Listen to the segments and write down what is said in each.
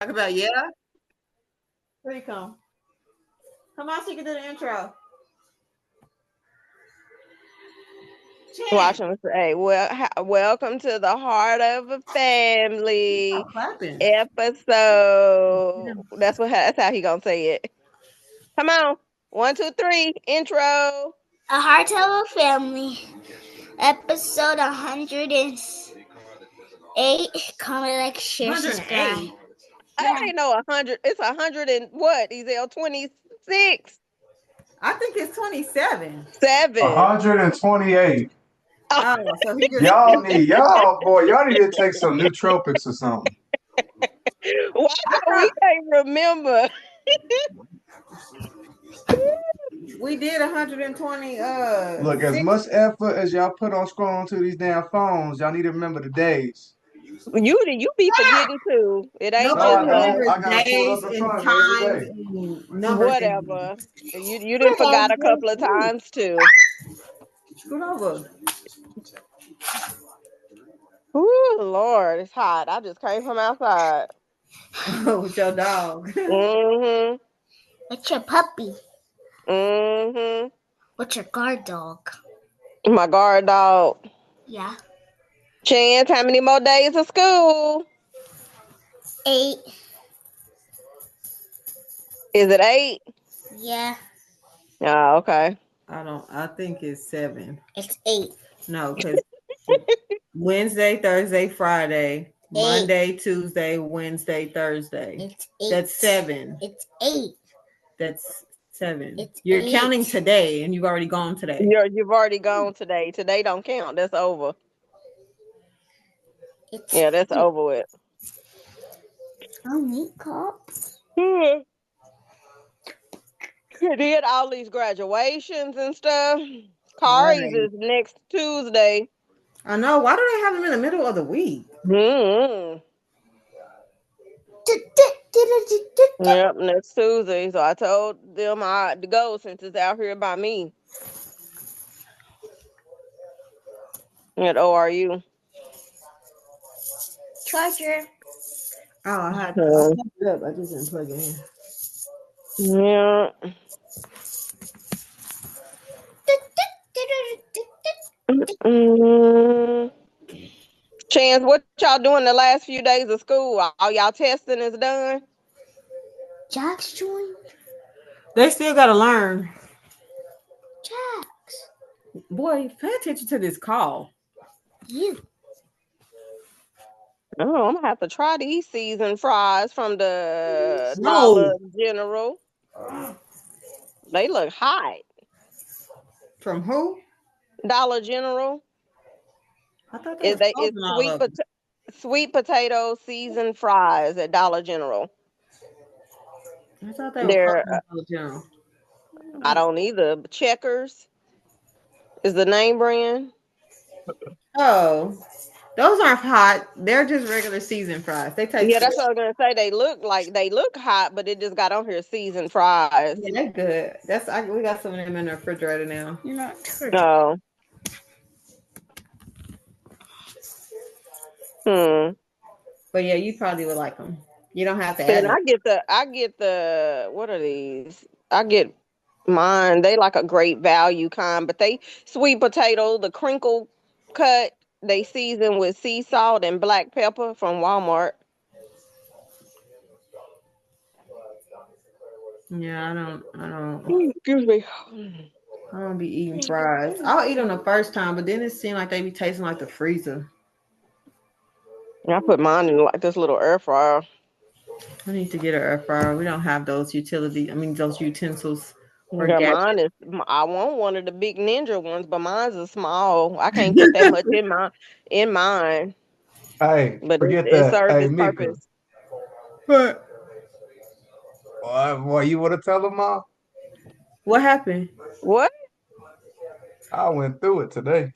Talk about yeah. Here you come. Come on, so you can do the intro. Chance. Watching us. Hey, welcome to the Heart of a Family Stop clapping. episode. That's how he gonna say it. Come on, 1, 2, 3, intro. A Heart of a Family, episode 108. Comment, like, share, subscribe. 108. I ain't know 100. It's 100 and what? Ezel 26, I think it's 27. 7. 128. Oh, so he just Y'all need to take some nootropics or something. Why don't we can't remember? we did 120 Look, as six- much effort as y'all put on scrolling through these damn phones, y'all need to remember the days. You be forgetting too. It ain't No, just I nobody us. don't. remembers I got it pulled days up in and front of me every times day. and numbers. Whatever. You didn't forgot a couple of times too. Scoot over. Ooh, Lord, it's hot. I just came from outside. With your dog. Mm-hmm. What's your puppy? Mm-hmm. What's your guard dog? My guard dog. Yeah. Chance, how many more days of school? 8. Is it 8? Yeah. Oh, okay. I think it's 7. It's 8. No, because Wednesday, Thursday, Friday, Monday, Tuesday, Wednesday, Thursday. It's 8. That's 7. It's 8. That's 7. It's You're 8. counting today, and you've already gone today. You've already gone today. Today don't count. That's over. It's Yeah, that's over with. Oh, neat cup. You did all these graduations and stuff. Kari's is next Tuesday. I know. Why do they have them in the middle of the week? Mm-hmm. Yep, next Tuesday. So I told them I had to go since it's out here by me at ORU. Charger. Oh, I had Okay. I plugged it up. I just didn't plug it in. Yeah. Chance, what y'all doing the last few days of school? All y'all testing is done? Jack's joined. They still got to learn. Jax. Boy, pay attention to this call. You. Oh, I'm gonna have to try these seasoned fries from the No. Dollar General. They look hot. From who? Dollar General. I thought they It's sweet potato seasoned fries at Dollar General. I thought they They're were General. I don't either. Checkers is the name brand. Oh, those aren't hot. They're just regular seasoned fries. They taste Yeah, that's what I was gonna say. They look hot, but it just got on here seasoned fries. Yeah, they're good. We got some of them in the refrigerator now. You're not sure. Oh. But yeah, you probably would like them. You don't have to add And them. I get the what are these? I get mine. They like a great value kind, but they sweet potato, the crinkle cut, they season with sea salt and black pepper from Walmart. Yeah, I don't Excuse me. be eating fries. I'll eat them the first time, but then it seems like they be tasting like the freezer. I put mine in like this little air fryer. I need to get an air fryer. We don't have those those utensils. Yeah, mine is. I want one of the big Ninja ones, but mine's is small. I can't put that much in mine. Hey, But forget it that. serves Hey, its Mika. purpose. But Boy, you want to tell them, Ma? what happened? What? I went through it today.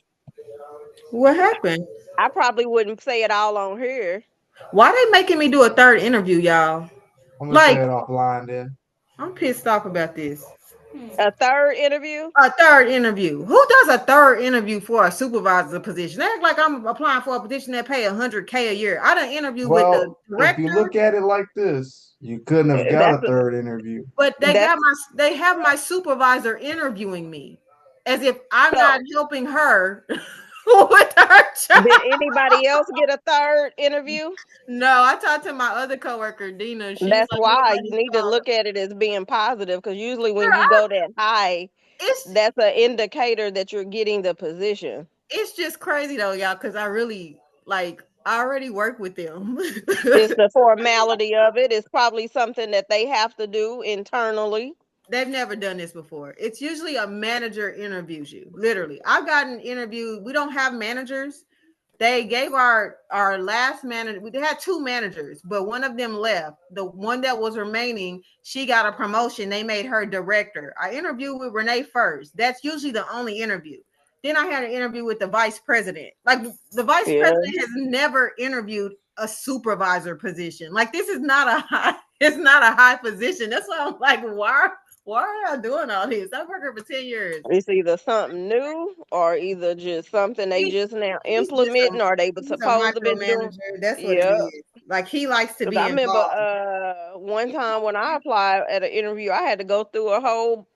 What happened? I probably wouldn't say it all on here. Why they making me do a third interview, y'all? I'm going to say it offline then. I'm pissed off about this. A third interview? A third interview. Who does a third interview for a supervisor position? They act like I'm applying for a position that pay $100K a year. I done interviewed with the Well, if you director, look at it like this, you couldn't have got That's a third interview. but that's they have my supervisor interviewing me as if I'm not so. helping her with her job. Did anybody else get a third interview? No, I talked to my other coworker, Dina. She's That's like, why you nobody's need to called. look at it as being positive, because usually when Girl, you go that high, it's that's an indicator that you're getting the position. it's just crazy though, y'all, because I really I already work with them. It's the formality of it. It's probably something that they have to do internally. They've never done this before. It's usually a manager interviews you. Literally, I've gotten interviewed. We don't have managers. They gave our last manager. We had two managers, but one of them left. The one that was remaining, she got a promotion. They made her director. I interviewed with Renee first. That's usually the only interview. Then I had an interview with the vice president. Like the vice Yeah. president has never interviewed a supervisor position. Like this is not a high. It's not a high position. That's why I'm like, why are y'all doing all this? I've worked here for 10 years. It's either something new or either just something they just now He's implementing or they were he's a supposed to be doing. micromanager. That's what it Yeah. is. Like he likes to Because be I remember involved. one time when I applied at an interview, I had to go through a whole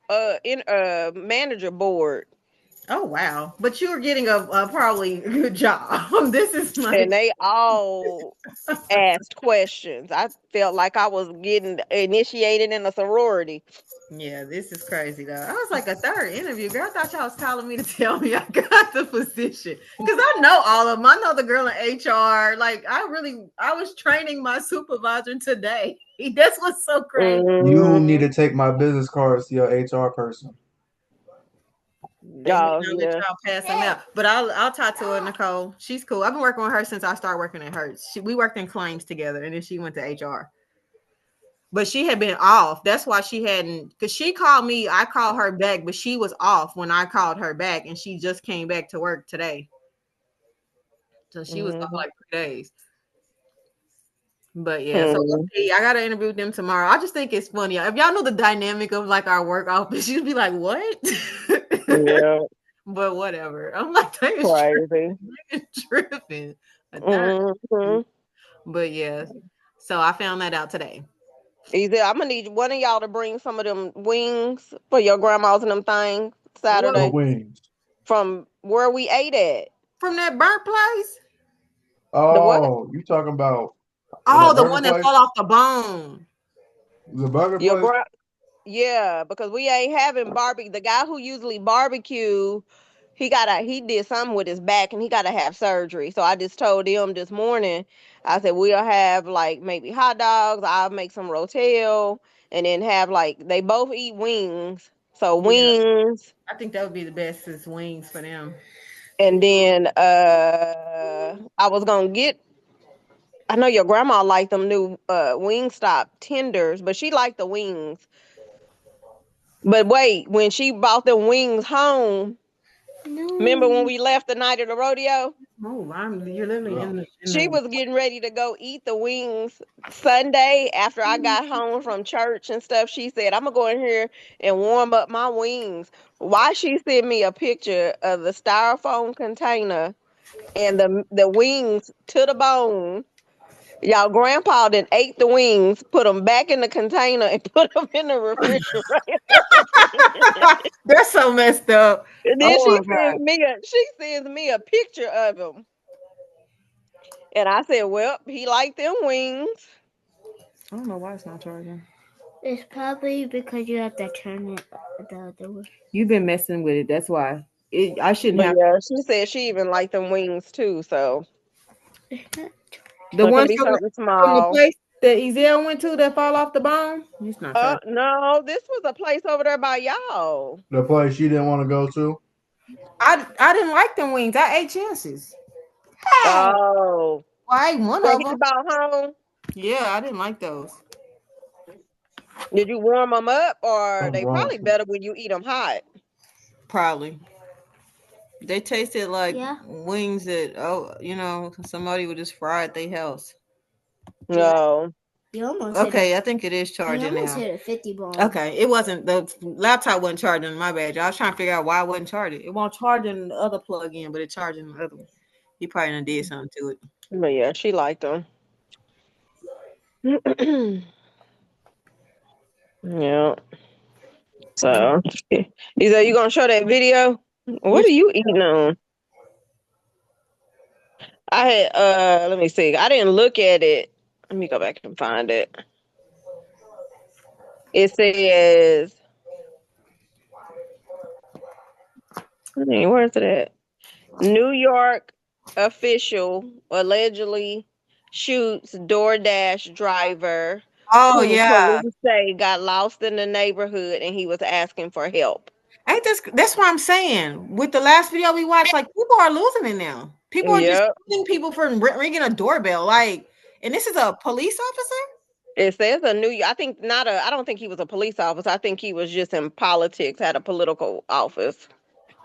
manager board. Oh wow! But you were getting a probably good job. This is like, And they all asked questions. I felt like I was getting initiated in a sorority. yeah, this is crazy though. I was like a third interview, girl. I thought y'all was calling me to tell me I got the position because I know all of them. I know the girl in HR. Like I was training my supervisor today. That's what's so crazy. You need Mhm. to take my business cards to your HR person. They may Oh, not let yeah. y'all pass them out, but I'll talk to her, Nicole. She's cool. I've been working with her since I started working at Hertz. We worked in claims together, and then she went to HR. But she had been off. That's why she hadn't. Because she called me, I called her back, but she was off when I called her back, and she just came back to work today. So she was off Mhm. like 3 days. But yeah, so we'll Mhm. see. I gotta interview them tomorrow. I just think it's funny. If y'all know the dynamic of like our work office, you'd be like, what? Yeah, But whatever. I'm like, they is crazy. tripping. A third. Mhm. But yeah. So I found that out today. Either I'm gonna need one of y'all to bring some of them wings for your grandma's and them things What The Saturday wings. from where we ate at. from that burnt place? The what? Oh, you talking about Oh, that the burger one that place? fell off the bone. The burger Your place? Yeah, because we ain't having barbecue. The guy who usually barbecue, he did something with his back and he gotta have surgery. So I just told him this morning, I said we'll have like maybe hot dogs, I'll make some rotel, and then have like they both eat wings. So Yeah, wings, I think that would be the best is wings for them. and then I was gonna get, I know your grandma liked them new Wingstop tenders, but she liked the wings. But wait, when she brought them wings home, remember when No. we left the night of the rodeo? Oh, you're literally Yeah. in She the was getting ready to go eat the wings Sunday after I got home from church and stuff. She said, I'm gonna go in here and warm up my wings. Why she sent me a picture of the styrofoam container and the wings to the bone. Y'all grandpa then ate the wings, put them back in the container and put them in the refrigerator. That's so messed up. And then Oh my god. she sends me a picture of him. And I said, well, he liked them wings. I don't know why it's not charging. It's probably because you have to turn it the other way. You've been messing with it. That's why. I shouldn't But have yeah, she said she even liked them wings too. So It's not. the it can ones be something from the small. place that Ezel went to that fall off the bone. It's not charging. No, this was a place over there by y'all. The place she didn't want to go to? I didn't like them wings. I ate chances. Hey, Oh, well, I ate one that of he them. bought home. Yeah, I didn't like those. Did you warm them up, or Something they wrong probably with you. better when you eat them hot? Probably. They tasted like Yeah. wings that somebody would just fry at their house. No. You almost hit Okay, I think it is it. You charging almost now. hit a 50 bomb. Okay, it wasn't, the laptop wasn't charging. My bad. I was trying to figure out why it wasn't charging. It won't charge in the other plug-in, but it charging the other one. He probably done did something to it. But yeah, she liked them. Yeah. So he said, "You gonna show that video? What are you eating on?" I had let me see. I didn't look at it. Let me go back and find it. It says, where's it at? New York official allegedly shoots DoorDash driver Oh who yeah. police say got lost in the neighborhood and he was asking for help. Ain't that's what I'm saying. With the last video we watched, like people are losing it now. People are just Yep. shooting people for ringing a doorbell. Like, and this is a police officer? It says I think not a, I don't think he was a police officer. I think he was just in politics, had a political office.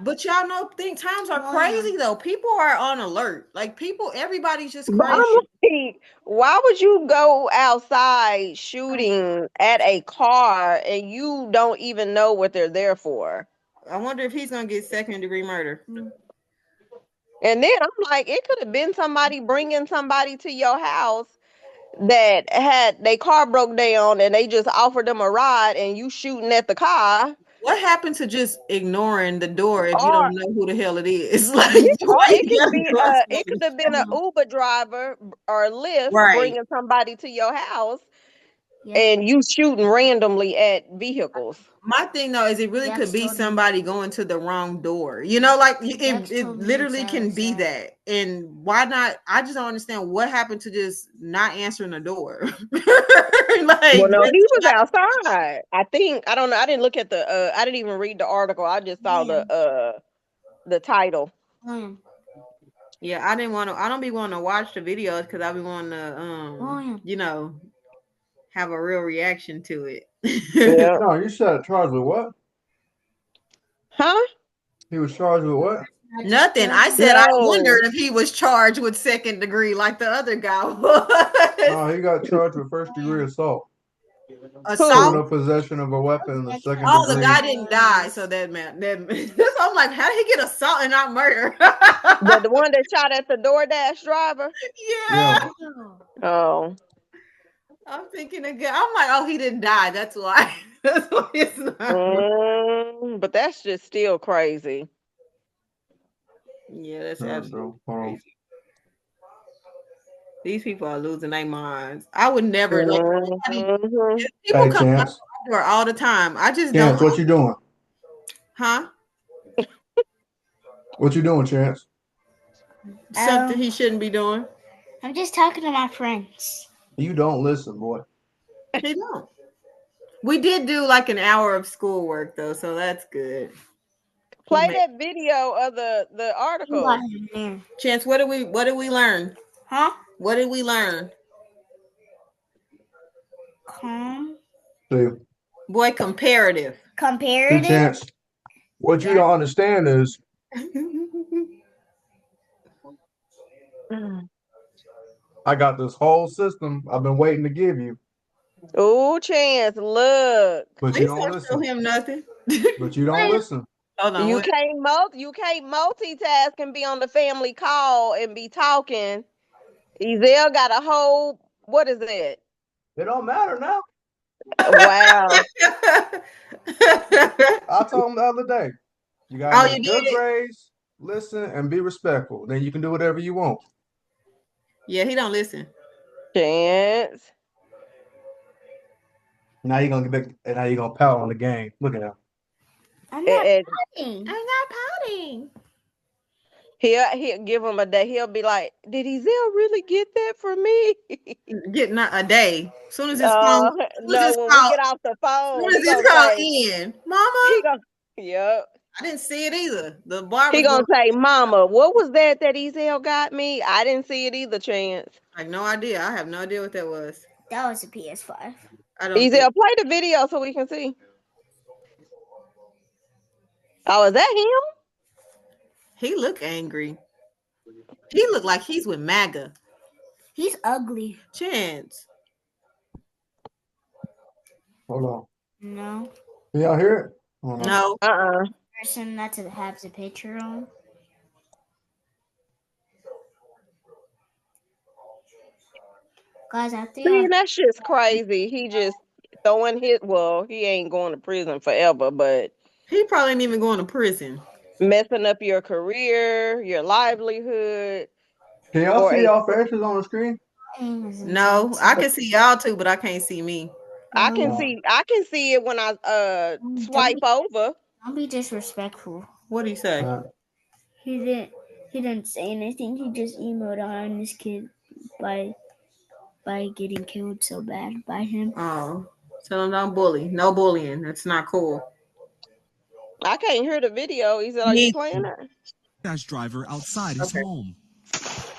But y'all know times are crazy though. People are on alert. Like everybody's just But crazy. I'm like, why would you go outside shooting at a car and you don't even know what they're there for? I wonder if he's gonna get second-degree murder. And then I'm like, it could have been somebody bringing somebody to your house that had their car broke down and they just offered them a ride and you shooting at the car. What happened to just ignoring the door if you Or don't know who the hell it is? Like, or why it you could gotta be go outside? it could have been an Uber driver or Lyft Right. bringing somebody to your house and you shooting randomly at vehicles. My thing though is it really could be somebody going to the wrong door. You know, like it literally can be that. And why not? I just don't understand what happened to just not answering the door. Like, Well, no, he was outside. I think, I don't know. I didn't look at the I didn't even read the article. I just saw the title. Yeah, I don't be wanting to watch the videos because I be wanting to you know, have a real reaction to it. Yeah. No, you said charged with what? Huh? He was charged with what? Nothing. I said I No. wondered if he was charged with second degree like the other guy was. No, he got charged with first-degree assault. Assault. Criminal possession of a weapon in the second Oh, the degree. guy didn't die, so that man. I'm like, how did he get assault and not murder? The one that shot at the DoorDash driver? Yeah. Oh. I'm thinking again. I'm like, oh, he didn't die. That's why. That's why it's not. But that's just still crazy. Yeah, that's absolutely crazy. These people are losing their minds. I would never like people come up to my door all the time. I just Chance, don't. what you doing? Huh? What you doing, Chance? Something he shouldn't be doing. I'm just talking to my friends. You don't listen, boy. He don't. We did do like an hour of schoolwork though, so that's good. Play that video of the article. Chance, what did we learn? Huh? What did we learn? Boy, comparative. Comparative. Chance. What you don't understand is I got this whole system I've been waiting to give you. Oh, Chance, look. But you don't listen. Show him nothing. But you don't listen. Hold on. You can't multitask and be on the family call and be talking. Ezell got a whole, what is that? It don't matter now. Wow. I told him the other day. You gotta make good grades, listen, and be respectful. Then you can do whatever you want. Yeah, he don't listen. Chance. Now you're gonna get back and now you're gonna pout on the game. Look at him. I'm not pouting. I'm not pouting. He'll give him a day. He'll be like, "Did Ezell really get that for me?" Get not a day. As soon as his phone. No, when we get off the phone, as soon as it's called in, Mama. Yep. I didn't see it either. The barber. He gonna say, "Mama, what was that Ezell got me? I didn't see it either, Chance." I have no idea. I have no idea what that was. That was a PS5. I don't. Ezell, play the video so we can see. Oh, is that him? He look angry. He look like he's with MAGA. He's ugly. Chance. Hold on. No. Can y'all hear it? Hold on. No. Person not to have the picture on. Guys, I think See, that shit's crazy. He just throwing he ain't going to prison forever, but He probably ain't even going to prison. messing up your career, your livelihood. Can y'all see y'all faces on the screen? No, I can see y'all too, but I can't see me. I can see it when I swipe over. Don't be disrespectful. What do you say? He didn't say anything. He just emailed on this kid by getting killed so bad by him. Oh, tell him don't bully. No bullying. That's not cool. I can't hear the video. He said, "Are you playing it?" Dash driver outside his home.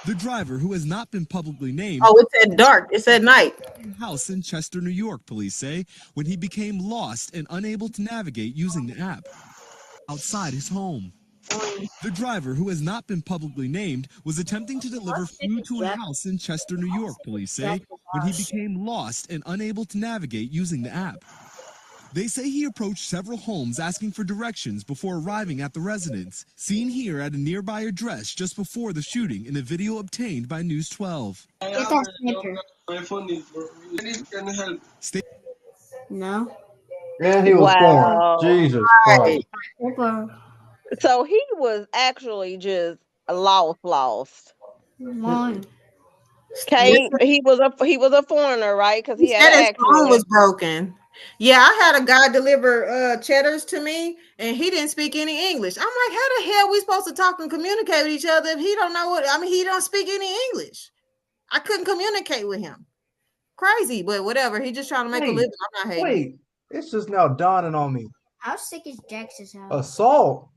The driver, who has not been publicly named. Oh, it's at dark. It's at night. House in Chester, New York, police say, when he became lost and unable to navigate using the app. Outside his home. The driver, who has not been publicly named, was attempting to deliver food to a house in Chester, New York, police say, when he became lost and unable to navigate using the app. They say he approached several homes asking for directions before arriving at the residence, seen here at a nearby address just before the shooting in a video obtained by News 12. Get that sniper. No. And he was foreign. Jesus Christ. So he was actually just lost. One. He was a foreigner, right? Because he had said an his phone accent. was broken. Yeah, I had a guy deliver cheddars to me, and he didn't speak any English. I'm like, how the hell are we supposed to talk and communicate with each other if he don't know what? I mean, he don't speak any English. I couldn't communicate with him. Crazy, but whatever. He just trying to make a living. I'm not hating. Wait, it's just now dawning on me. How sick is Jax's house? Assault?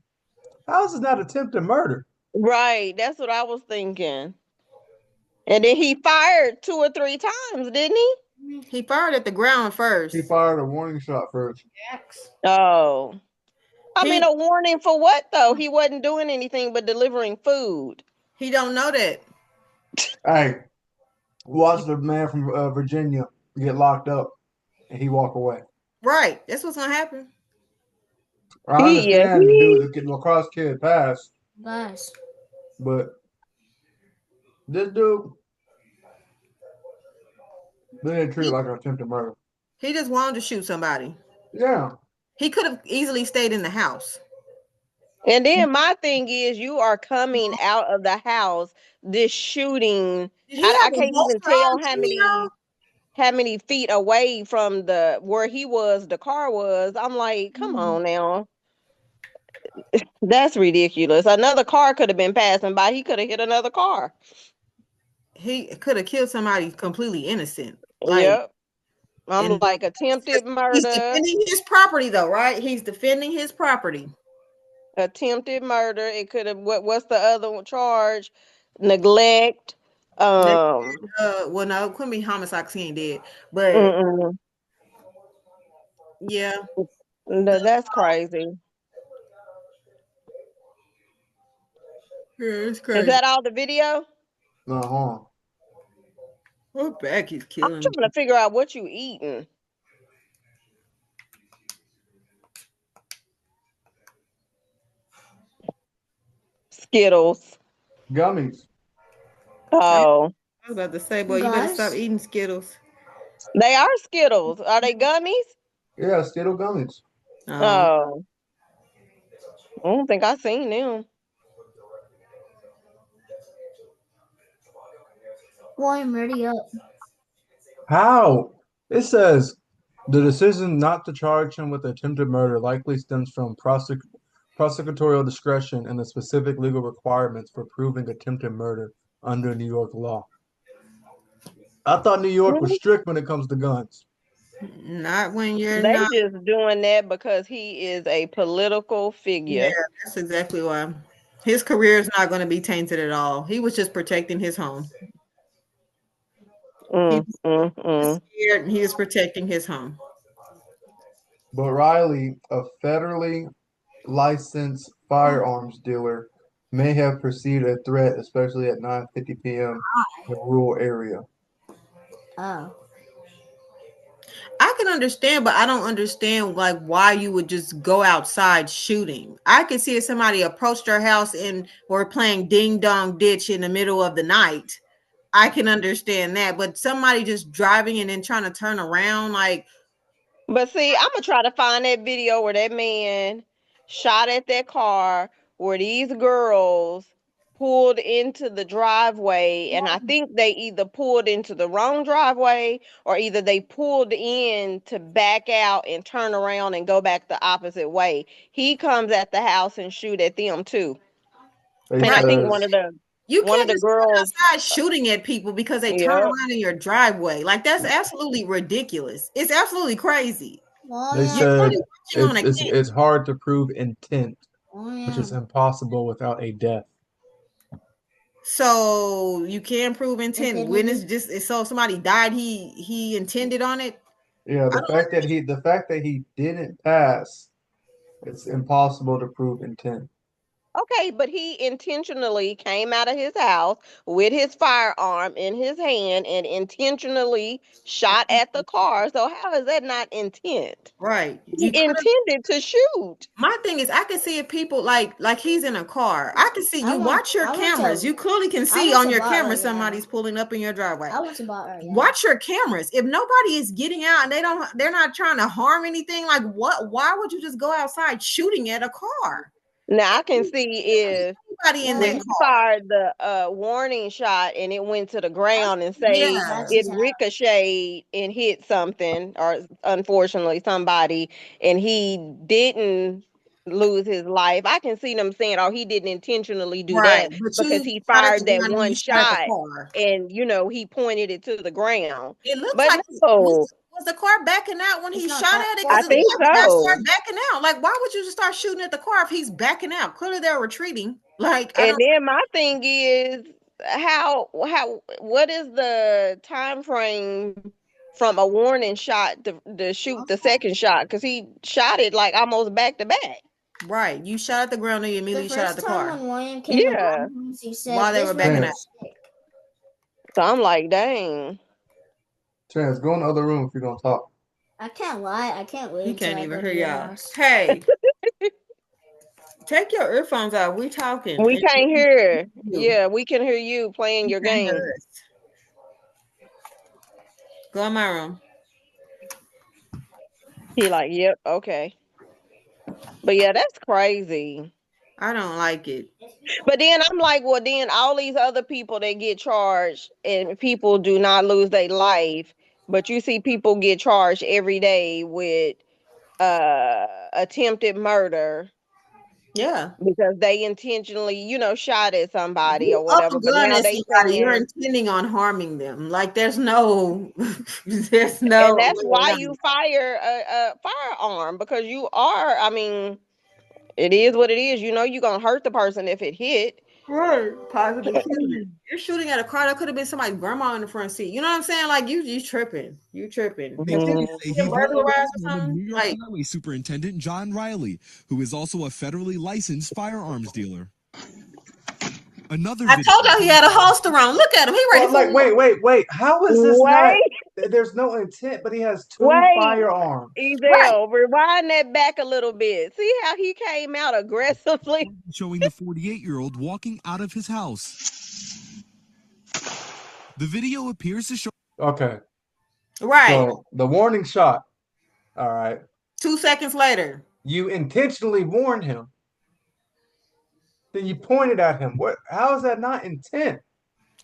How is this not attempted murder? Right, that's what I was thinking. And then he fired 2 or 3 times, didn't he? He fired at the ground first. He fired a warning shot first. Oh. I mean, a warning for what, though? He wasn't doing anything but delivering food. He don't know that. Hey, watch the man from Virginia get locked up and he walk away. Right. That's what's going to happen. I understand the dude, the lacrosse kid passed. Bus. But this dude, they didn't treat it like an attempted murder. He just wanted to shoot somebody. Yeah. He could have easily stayed in the house. And then my thing is, you are coming out of the house, this shooting. I can't even tell how many feet away from where he was, the car was. I'm like, come on now. That's ridiculous. Another car could have been passing by. He could have hit another car. He could have killed somebody completely innocent. Yep. I'm like attempted murder. He's defending his property, though, right? He's defending his property. Attempted murder. It could have. What's the other charge? Neglect. Well, no, it couldn't be homicide because he ain't dead. But yeah, no, that's crazy. Yeah, it's crazy. Is that all the video? Uh-huh. What back he's killing? I'm trying to figure out what you eating. Skittles. Gummies. Oh. I was about to say, boy, you better stop eating Skittles. They are Skittles. Are they gummies? Yeah, Skittle gummies. Oh. I don't think I've seen them. Boy, I'm ready up. How? It says the decision not to charge him with attempted murder likely stems from prosecutorial discretion and the specific legal requirements for proving attempted murder under New York law. I thought New York was strict when it comes to guns. Not when you're They not. just doing that because he is a political figure. Yeah, that's exactly why. His career is not going to be tainted at all. He was just protecting his home. He was scared and he was protecting his home. But Riley, a federally licensed firearms dealer, may have perceived a threat, especially at 9:50 p.m. in a rural area. Oh. I can understand, but I don't understand like why you would just go outside shooting. I could see if somebody approached your house and were playing ding dong ditch in the middle of the night. I can understand that, but somebody just driving and then trying to turn around, like, But see, I'm gonna try to find that video where that man shot at that car where these girls pulled into the driveway, and I think they either pulled into the wrong driveway or either they pulled in to back out and turn around and go back the opposite way. He comes at the house and shoot at them too. They And I right. think says You one of can't the just run girls, outside shooting at people because they turn yeah. around in your driveway. Like, that's absolutely ridiculous. It's absolutely crazy. they You're said really working on a kid. it's hard to prove intent, which is impossible without a death. So you can prove intent when it's just so somebody died, he intended on it. Yeah, I don't the fact that he didn't pass, it's impossible to prove intent. Okay, but he intentionally came out of his house with his firearm in his hand and intentionally shot at the car. So how is that not intent? right. He You could have. intended to shoot. My thing is, I can see if people like he's in a car. I can see you watch your cameras. You clearly can see on your camera somebody's pulling up in your driveway. Watch your cameras. If nobody is getting out and they're not trying to harm anything, like what? Why would you just go outside shooting at a car? Now I can see if Anybody in that when he car? fired the warning shot and it went to the ground and say Yeah. it ricocheted and hit something or unfortunately somebody and he didn't lose his life. I can see them saying, oh, he didn't intentionally do Right. that But because you he shot at fired the that ground and one you shot at the shot car. and he pointed it to the ground. It looks But like no, was the car backing out when he shot at it? I Because it think looked like the guy so. started backing out. Like, why would you just start shooting at the car if he's backing out? Clearly, they're retreating. Like, I And don't. then my thing is what is the time frame from a warning shot to shoot the second shot? Because he shot it like almost back to back. Right. You shot at the ground and you immediately shot at the car Yeah. while they were backing out. So I'm like, dang. Chance, go in the other room if you're gonna talk. I can't lie. I can't wait. He can't even hear to your y'all. house. Hey, take your earphones out. We talking. We can't hear. You. Yeah, we can hear you playing your can't hear game. us. Go in my room. He like, yep, okay. But yeah, that's crazy. I don't like it. But then I'm like, well, then all these other people that get charged and people do not lose their life, but you see people get charged every day with attempted murder Yeah. because they intentionally, shot at somebody You or up whatever. a But gun now at they somebody, you're saying, intending on harming them. Like, there's no and that's why you fire a firearm because you are. I mean, it is what it is. You're gonna hurt the person if it hit. Right, possibly killing. You're shooting at a car that could have been somebody's grandma in the front seat. You know what I'm saying? Like you tripping. You tripping. If Mhm. you He get burglarized or former something, New York like Highway Superintendent John Riley, who is also a federally licensed firearms dealer. Another I video- told you he had a holster on. Look at him. He ready Well, for like, wait. How is this not? Wait, There's no intent, but he has two Wait. firearms. Ezel, rewind that back a little bit. See how he came out aggressively? showing the 48-year-old walking out of his house. The video appears to show Okay, right. so the warning shot. All right, 2 seconds later. you intentionally warned him. Then you pointed at him. What? How is that not intent?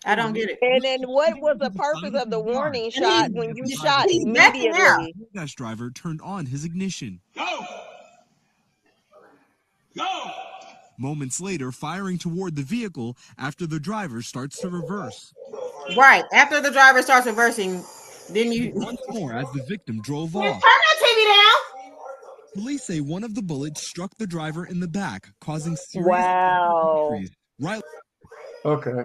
I don't get it. And then what was the purpose of the warning And shot when you shot he's backing out. immediately? the DoorDash driver turned on his ignition. Go! Moments later, firing toward the vehicle after the driver starts to reverse. Right. After the driver starts reversing, then you Once more as the victim drove turn off. that TV down. Police say one of the bullets struck the driver in the back, causing serious Wow. injuries. Riley Okay.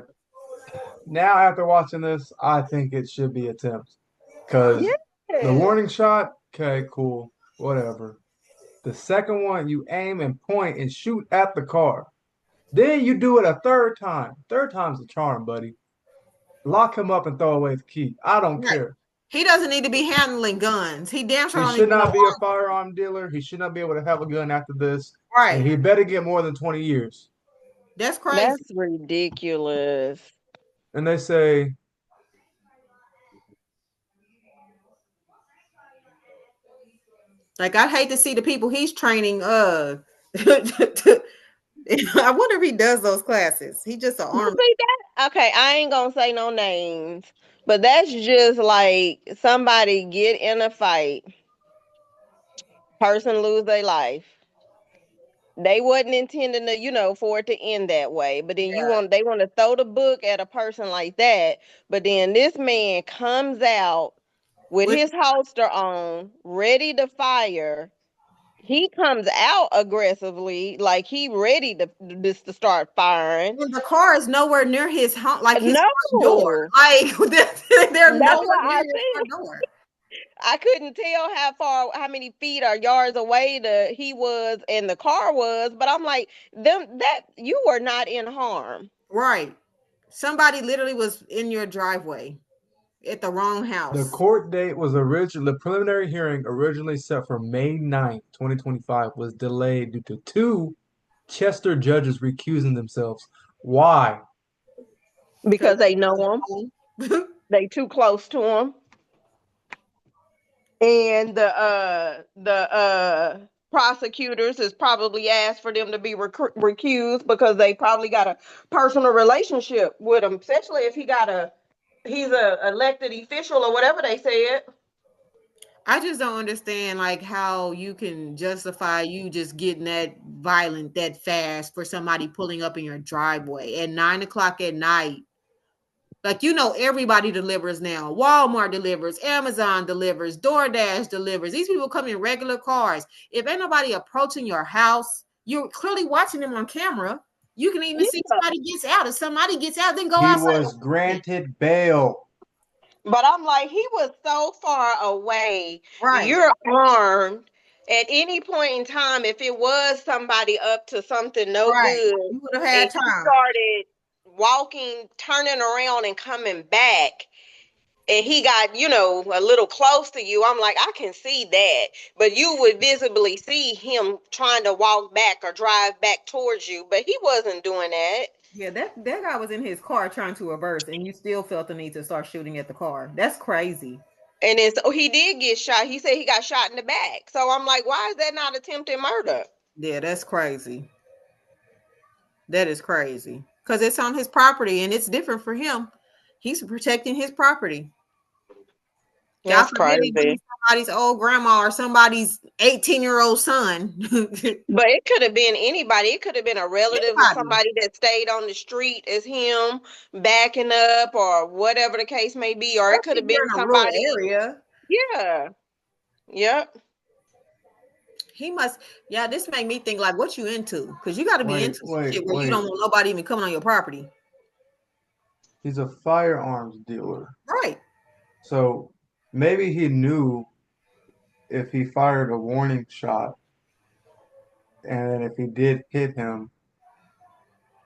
Now after watching this, I think it should be attempt. Because the warning shot, okay, cool, whatever. The second one, you aim and point and shoot at the car. Then you do it a third time. Third time's the charm, buddy. Lock him up and throw away the key. I don't Right. care. He doesn't need to be handling guns. He damn sure He don't should even know not be a firearm dealer. He should not be able to have a gun after this. And right. he better get more than 20 years. That's crazy. That's ridiculous. And they say, Like, I'd hate to see the people he's training. I wonder if he does those classes. He just an You army. see that? Okay, I ain't gonna say no names, but that's just like somebody get in a fight, person lose their life. They wasn't intending to, for it to end that way. But then they want to throw the book at a person like that. But then this man comes out with his holster on, ready to fire. He comes out aggressively, like he ready to start firing. And the car is nowhere near his home, like his front No. door. Like they're That's nowhere what near I his front door. I couldn't tell how many feet or yards away he was and the car was, but I'm like, that you were not in harm. Right. Somebody literally was in your driveway at the wrong house. the court date was the preliminary hearing originally set for May 9th, 2025, was delayed due to 2 Chester judges recusing themselves. Why? Because they know him. They too close to him. And the prosecutors has probably asked for them to be recused because they probably got a personal relationship with him, especially if he's a elected official or whatever they said. I just don't understand like how you can justify you just getting that violent that fast for somebody pulling up in your driveway at 9 o'clock at night. Like, everybody delivers now. Walmart delivers, Amazon delivers, DoorDash delivers. These people come in regular cars. If ain't nobody approaching your house, you're clearly watching them on camera. You can even see somebody gets out. If somebody gets out, then go outside. He was granted bail. But I'm like, he was so far away. Right. You're armed. At any point in time, if it was somebody up to something good, you would have had time. He started walking, turning around and coming back, and he got, a little close to you. I'm like, I can see that. But you would visibly see him trying to walk back or drive back towards you, but he wasn't doing that. Yeah, that guy was in his car trying to reverse, and you still felt the need to start shooting at the car. That's crazy. And he did get shot. He said he got shot in the back. So I'm like, why is that not attempted murder? Yeah, that's crazy. That is crazy. Because it's on his property, and it's different for him. He's protecting his property. That's crazy. Somebody's old grandma or somebody's 18-year-old son. But it could have been anybody. It could have been a relative of somebody that stayed on the street as him, backing up or whatever the case may be. Or it could have been somebody. Area. Yeah. Yep. He must. Yeah, this made me think like, what you into? Because you got to be into shit where you don't want nobody even coming on your property. He's a firearms dealer. Right. So maybe he knew if he fired a warning shot, and then if he did hit him,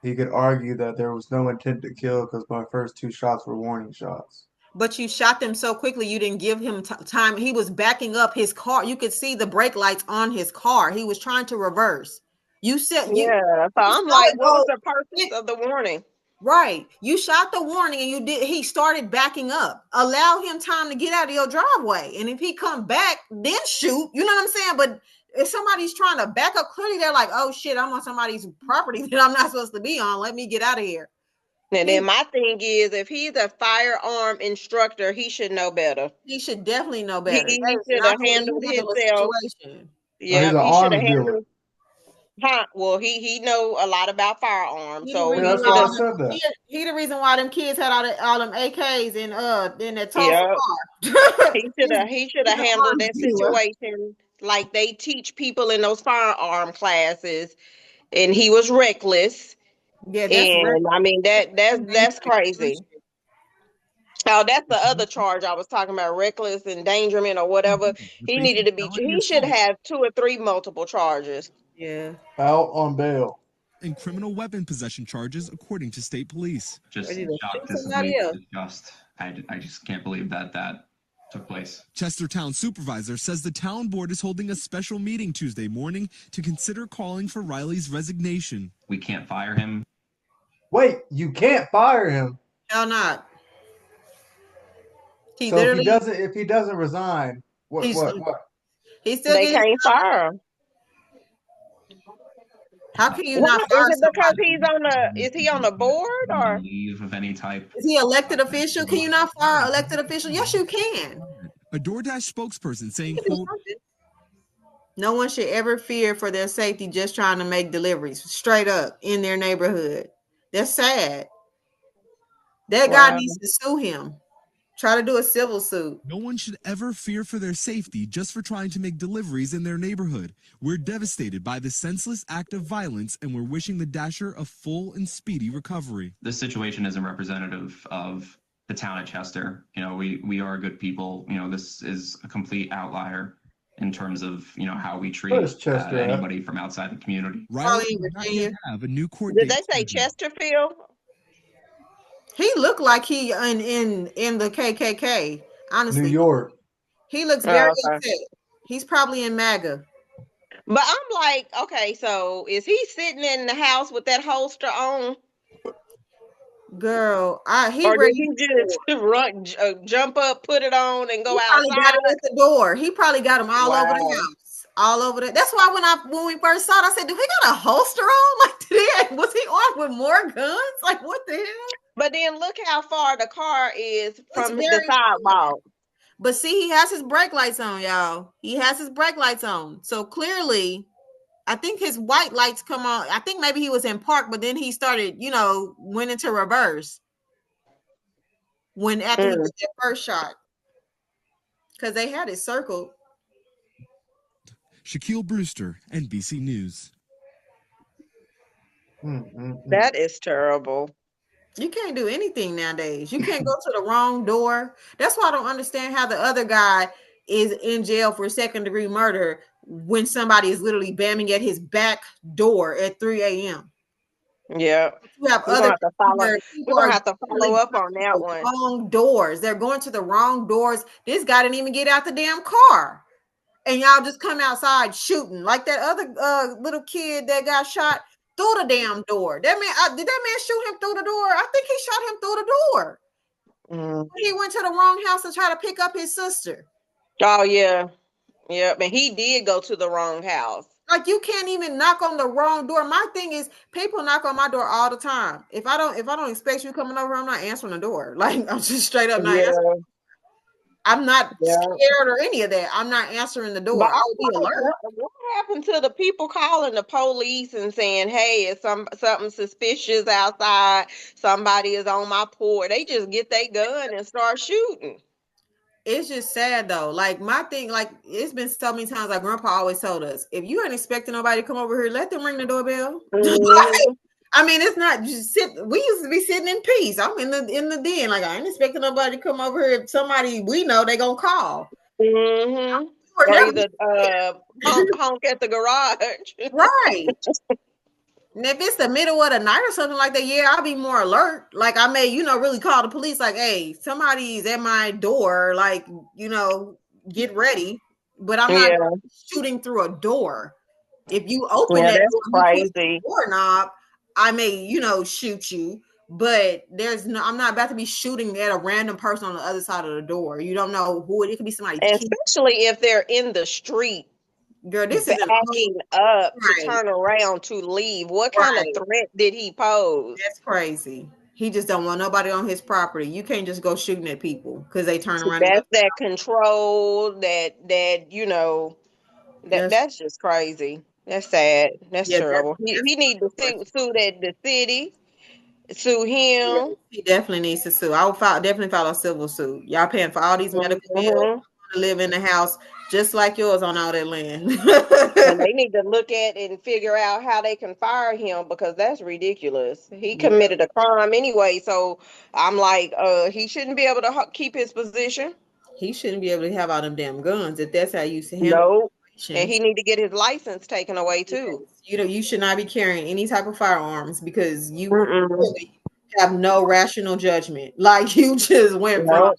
he could argue that there was no intent to kill because my first 2 shots were warning shots. But you shot them so quickly, you didn't give him time. He was backing up his car. You could see the brake lights on his car. He was trying to reverse. You said, so I'm like, what was the purpose of the warning? Right. You shot the warning and he started backing up. Allow him time to get out of your driveway. And if he come back, then shoot. You know what I'm saying? But if somebody's trying to back up, clearly they're like, oh shit, I'm on somebody's property that I'm not supposed to be on. Let me get out of here. And then my thing is, if he's a firearm instructor, he should know better. He should definitely know better. He should have handled himself. Yeah, he should have handled. Well, he know a lot of firearms. So that's why I said that. He the reason why them kids had all them AKs in that car. He should have handled that situation like they teach people in those firearm classes, and he was reckless. Yeah, and I mean that's crazy. Oh, that's the other charge I was talking about, reckless endangerment or whatever. He should have 2 or 3 multiple charges. Yeah. Out on bail. And criminal weapon possession charges, according to state police. Just shocked. This is disgust. I just can't believe that took place. Chester Town Supervisor says the town board is holding a special meeting Tuesday morning to consider calling for Riley's resignation. We can't fire him. Wait, you can't fire him. Hell not. He So literally, if he doesn't resign, what? He's- What? he still They gets. can't fire him. How can you Why? not fire Is it because somebody? he's on the? Is he on the board or? Leave of any type. Is he elected official? Can you not fire elected official? Yes, you can. A DoorDash spokesperson saying, You can do quote, something. No one should ever fear for their safety just trying to make deliveries straight up in their neighborhood. That's sad. That guy Wow. needs to sue him. Try to do a civil suit. no one should ever fear for their safety just for trying to make deliveries in their neighborhood. We're devastated by this senseless act of violence, and we're wishing the Dasher a full and speedy recovery. This situation isn't representative of the town of Chester. You know, we are good people. You know, this is a complete outlier in terms of, you know, how we treat Where's Chester at? anybody from outside the community. Riley Probably does not Virginia. yet have a new court Did date they say scheduled. Chesterfield? He looked like he in the KKK. Honestly, New York. he looks very Okay. upset. He's probably in MAGA. But I'm like, okay, so is he sitting in the house with that holster on, Girl, he or did ready. he just run, jump up, put it on, and go He probably got outside? it at the door. He probably got them all over the Wow. house, all over the. That's why when we first saw it, I said, "Do he got a holster on? Like, was he on with more guns? Like, what the hell?" But then look how far the car is from the very sidewalk. But see, he has his brake lights on, y'all. He has his brake lights on. So clearly, I think his white lights come on. I think maybe he was in park, but then he started, went into reverse after he Mm. took that first shot. Because they had it circled. Shaquille Brewster, NBC News. That is terrible. You can't do anything nowadays. You can't go to the wrong door. That's why I don't understand how the other guy is in jail for second-degree murder when somebody is literally bamming at his back door at 3 a.m. Yeah. You have We're other gonna have to follow. where We're people gonna are have to follow up on that one. wrong doors. They're going to the wrong doors. This guy didn't even get out the damn car. And y'all just come outside shooting like that other little kid that got shot through the damn door. That man, did that man shoot him through the door? I think he shot him through the door. Mm. He went to the wrong house to try to pick up his sister. Oh yeah, yeah. But he did go to the wrong house. Like, you can't even knock on the wrong door. My thing is, people knock on my door all the time. If I don't expect you coming over, I'm not answering the door. Like, I'm just straight up not answering. I'm not scared or any of that. I'm not answering the door. But I'll be alert. what happened to the people calling the police and saying, "Hey, it's something suspicious outside. Somebody is on my porch." They just get their gun and start shooting. It's just sad though. Like, my thing, like, it's been so many times. Like, Grandpa always told us, if you ain't expecting nobody to come over here, let them ring the doorbell. Mhm. I mean, it's not just sit. We used to be sitting in peace. I'm in the den. Like, I ain't expecting nobody to come over here. If somebody we know, they gonna call. Mm-hmm. Or Or never- either honk at the garage. Right. And if it's the middle of the night or something like that, yeah, I'll be more alert. Like, I may, really call the police. Like, hey, somebody's at my door. Like, get ready. But I'm not shooting through a door. If you open that that's door, you push the crazy. doorknob, I may, shoot you. But I'm not about to be shooting at a random person on the other side of the door. You don't know who it could be. Somebody's kid. Especially if they're in the street. Girl, this is backing up Right. to turn around to leave. What kind Right. of threat did he pose? That's crazy. He just don't want nobody on his property. You can't just go shooting at people because they turn around. That's that control. That's just crazy. That's sad. That's Yeah, terrible. that's He need to sue the city. Sue him. He definitely needs to sue. I will definitely file a civil suit. Y'all paying for all these medical bills to live in the house just like yours on all that land. And they need to look at and figure out how they can fire him because that's ridiculous. He committed a crime anyway, so I'm like, he shouldn't be able to keep his position. He shouldn't be able to have all them damn guns if that's how you see him. No, and he need to get his license taken away too. You should not be carrying any type of firearms because you really have no rational judgment. Like, you just went from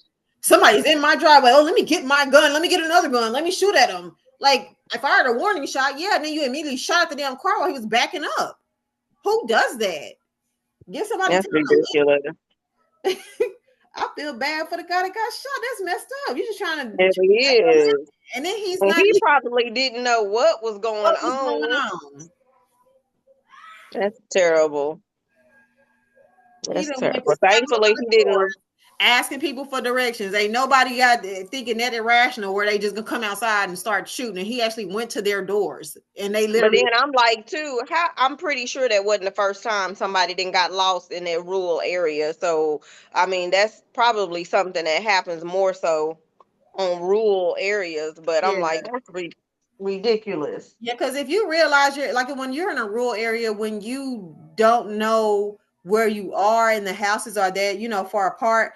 Somebody's in my driveway. Oh, let me get my gun. Let me get another gun. Let me shoot at him. Like, I fired a warning shot. Yeah, and then you immediately shot at the damn car while he was backing up. Who does that? Give somebody That's time to ridiculous. live. I feel bad for the guy that got shot. That's messed up. You're just trying to. It is. And then he's And not. he probably didn't know what was going What was on. going on? That's terrible. He That's done went terrible. to several Thankfully, other he didn't. doors asking people for directions. Ain't nobody got thinking that irrational where they just gonna come outside and start shooting. And he actually went to their doors and they But literally. then I'm like, too, I'm pretty sure that wasn't the first time somebody didn't got lost in that rural area. So, I mean, that's probably something that happens more so on rural areas. But I'm Yeah. like, that's ridiculous. Yeah, because if you realize you're like when you're in a rural area, when you don't know where you are and the houses are that, you know, far apart,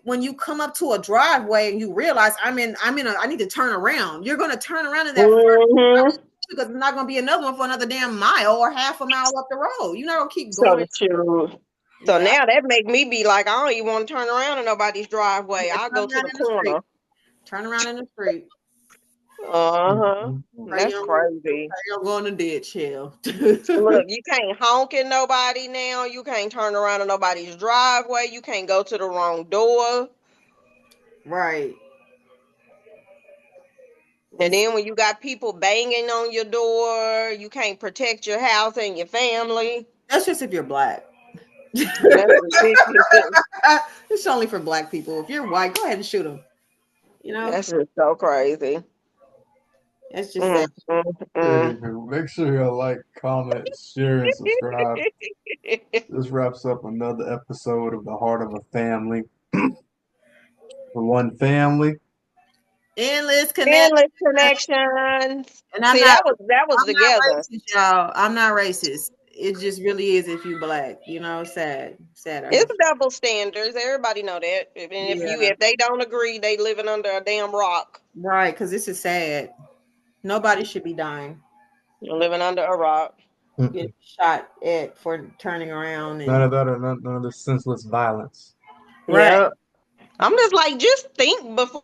when you come up to a driveway and you realize I need to turn around, you're gonna turn around in that first because it's not gonna be another one for another damn mile or half a mile up the road. You're not gonna keep going. So true. So Yeah. now that make me be like, I don't even want to turn around in nobody's driveway. Yeah, I'll turn go to around the in the street. corner. Turn around in the street. Uh-huh. Pray That's you don't- crazy. pray you don't go in the ditch, hell. Look, you can't honk at nobody now. You can't turn around in nobody's driveway. You can't go to the wrong door. Right. And then when you got people banging on your door, you can't protect your house and your family. That's just if you're black. That's ridiculous. It's only for black people. If you're white, go ahead and shoot them. You know, That's just so crazy. that's just sad. Mm. Make sure you like, comment, share, and subscribe. This wraps up another episode of The Heart of a Family. For one family. Endless Endless connections. And I'm See, not. that was I'm not together. racist, y'all. I'm not racist. It just really is if you black. You know, sad. It's double standards. Everybody know that. And if they don't agree, they living under a damn rock. Right, because this is sad. Nobody should be dying. You're living under a rock. Getting shot at for turning around. And, None of that or none of this senseless violence. right. Yeah. I'm just like, just think before